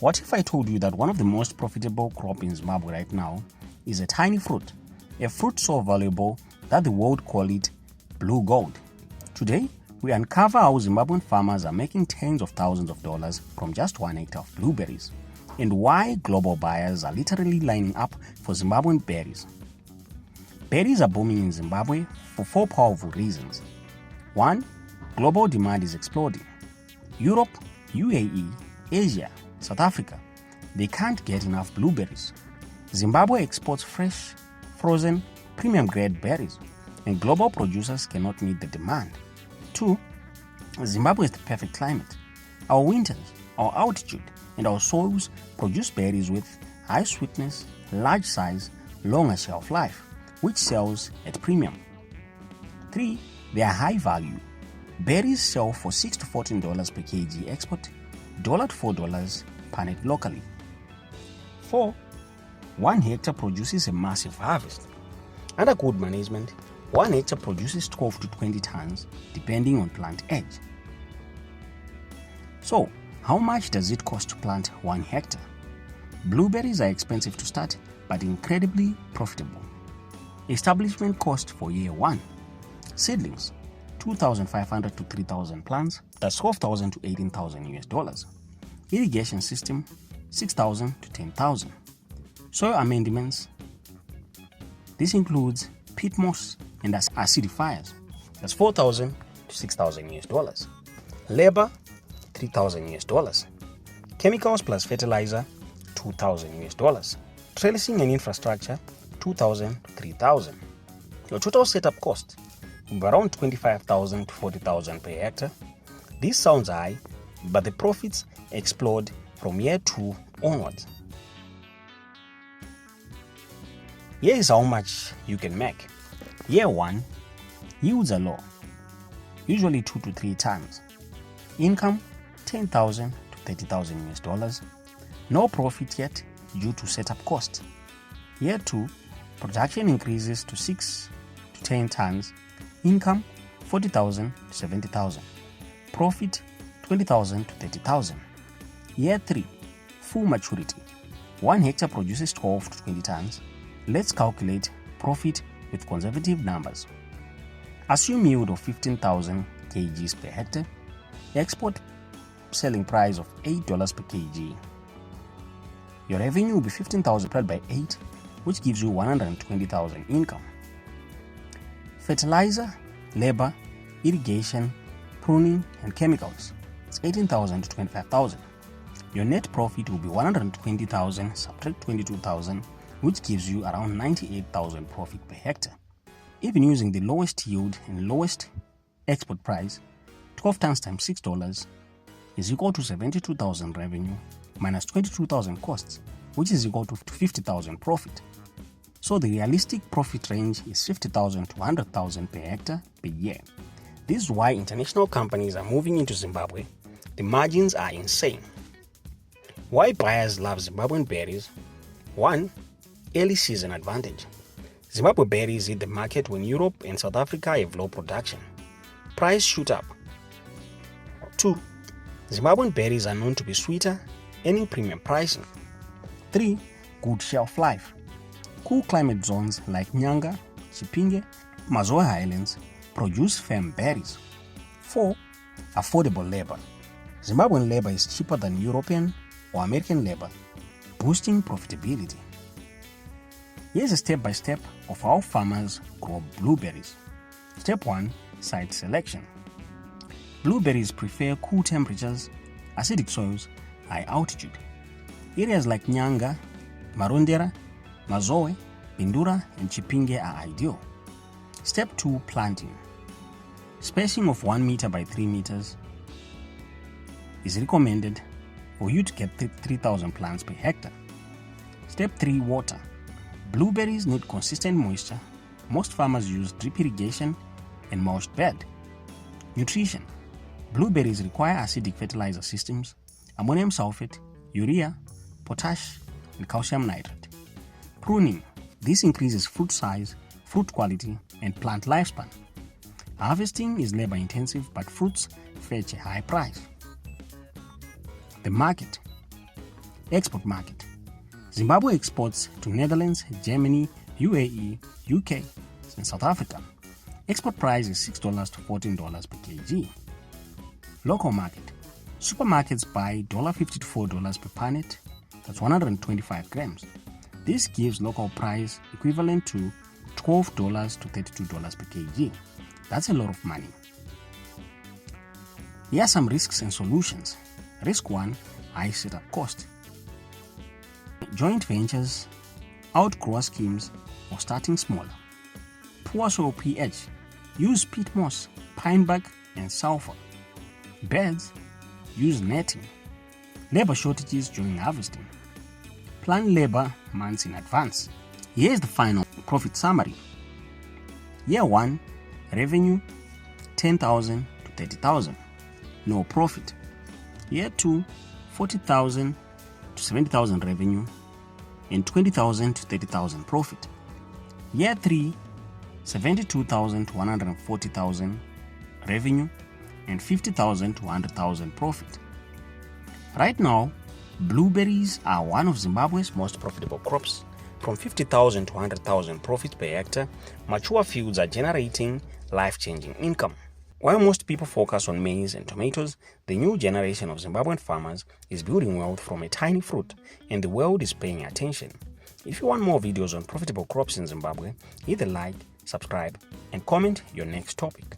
What if I told you that one of the most profitable crops in Zimbabwe right now is a tiny fruit, a fruit so valuable that the world call it blue gold? Today, we uncover how Zimbabwean farmers are making tens of thousands of dollars from just 1 hectare of blueberries, and why global buyers are literally lining up for Zimbabwean berries. Berries are booming in Zimbabwe for 4 powerful reasons. 1. Global demand is exploding. Europe, UAE, Asia, South Africa, they can't get enough blueberries. Zimbabwe exports fresh, frozen, premium-grade berries, and global producers cannot meet the demand. 2. Zimbabwe is the perfect climate. Our winters, our altitude, and our soils produce berries with high sweetness, large size, longer shelf life, which sells at premium. 3. They are high value. Berries sell for $6 to $14 per kg export, $1 to $4 per net locally. 4. 1 hectare produces a massive harvest. Under good management, 1 hectare produces 12 to 20 tons depending on plant age. So, how much does it cost to plant 1 hectare? Blueberries are expensive to start but incredibly profitable. Establishment cost for year 1. Seedlings, 2,500 to 3,000 plants, that's 12,000 to 18,000 US dollars. Irrigation system, 6,000 to 10,000. Soil amendments, this includes peat moss and acidifiers, that's 4,000 to 6,000 US dollars. Labor, 3,000 US dollars. Chemicals plus fertilizer, 2,000 US dollars. Trellising and infrastructure, 2,000 to 3,000. Your total setup cost will be around 25,000 to 40,000 per hectare. This sounds high, but the profits explode from year 2 onwards. Here is how much you can make. Year 1, yields are low, usually 2 to 3 tons. Income, 10,000 to 30,000 US dollars. No profit yet due to setup cost. Year 2, production increases to 6 to 10 tons. Income, 40,000 to 70,000. Profit, 20,000 to 30,000. Year 3, full maturity. 1 hectare produces 12 to 20 tons. Let's calculate profit with conservative numbers. Assume yield of 15,000 kgs per hectare. Export selling price of $8 per kg. Your revenue will be 15,000 divided by 8, which gives you 120,000 income. Fertilizer, labor, irrigation, pruning, and chemicals, it's 18,000 to 25,000. Your net profit will be 120,000 subtract 22,000, which gives you around 98,000 profit per hectare. Even using the lowest yield and lowest export price, 12 tons times $6 is equal to 72,000 revenue minus 22,000 costs, which is equal to 50,000 profit. So the realistic profit range is 50,000 to 100,000 per hectare per year. This is why international companies are moving into Zimbabwe. The margins are insane. Why buyers love Zimbabwean berries? 1. Early season advantage. Zimbabwe berries hit the market when Europe and South Africa have low production. Price shoot up. 2. Zimbabwean berries are known to be sweeter, earning premium pricing. 3. Good shelf life. Cool climate zones like Nyanga, Chipinge, Mazoe Highlands produce firm berries. 4. Affordable labor. Zimbabwean labor is cheaper than European or American labor, boosting profitability. Here's a step-by-step of how farmers grow blueberries. Step 1. Site selection. Blueberries prefer cool temperatures, acidic soils, high altitude. Areas like Nyanga, Marondera, Mazoe, Bindura, and Chipinge are ideal. Step 2. Planting. Spacing of 1 meter by 3 meters is recommended for you to get 3,000 plants per hectare. Step 3. Water. Blueberries need consistent moisture. Most farmers use drip irrigation and mulched bed. Nutrition. Blueberries require acidic fertilizer systems, ammonium sulfate, urea, potash, and calcium nitrate. Pruning. This increases fruit size, fruit quality, and plant lifespan. Harvesting is labor intensive, but fruits fetch a high price. The market. Export market. Zimbabwe exports to Netherlands, Germany, UAE, UK, and South Africa. Export price is $6 to $14 per kg. Local market. Supermarkets buy $1.50 to $4 per punnet, that's 125 grams. This gives local price equivalent to $12 to $32 per kg. That's a lot of money. Here are some risks and solutions. Risk 1, high setup cost. Joint ventures, outgrower schemes, or starting smaller. Poor soil pH. Use peat moss, pine bark, and sulfur. Beds, use netting. Labor shortages during harvesting. Plan labor months in advance. Here's the final profit summary. Year 1, revenue 10,000 to 30,000, no profit. Year 2, 40,000 to 70,000 revenue and 20,000 to 30,000 profit. Year 3, 72,000 to 140,000 revenue and 50,000 to 100,000 profit. Right now, blueberries are one of Zimbabwe's most profitable crops. From 50,000 to 100,000 profit per hectare, mature fields are generating life-changing income. While most people focus on maize and tomatoes, the new generation of Zimbabwean farmers is building wealth from a tiny fruit, and the world is paying attention. If you want more videos on profitable crops in Zimbabwe, either like, subscribe, and comment your next topic.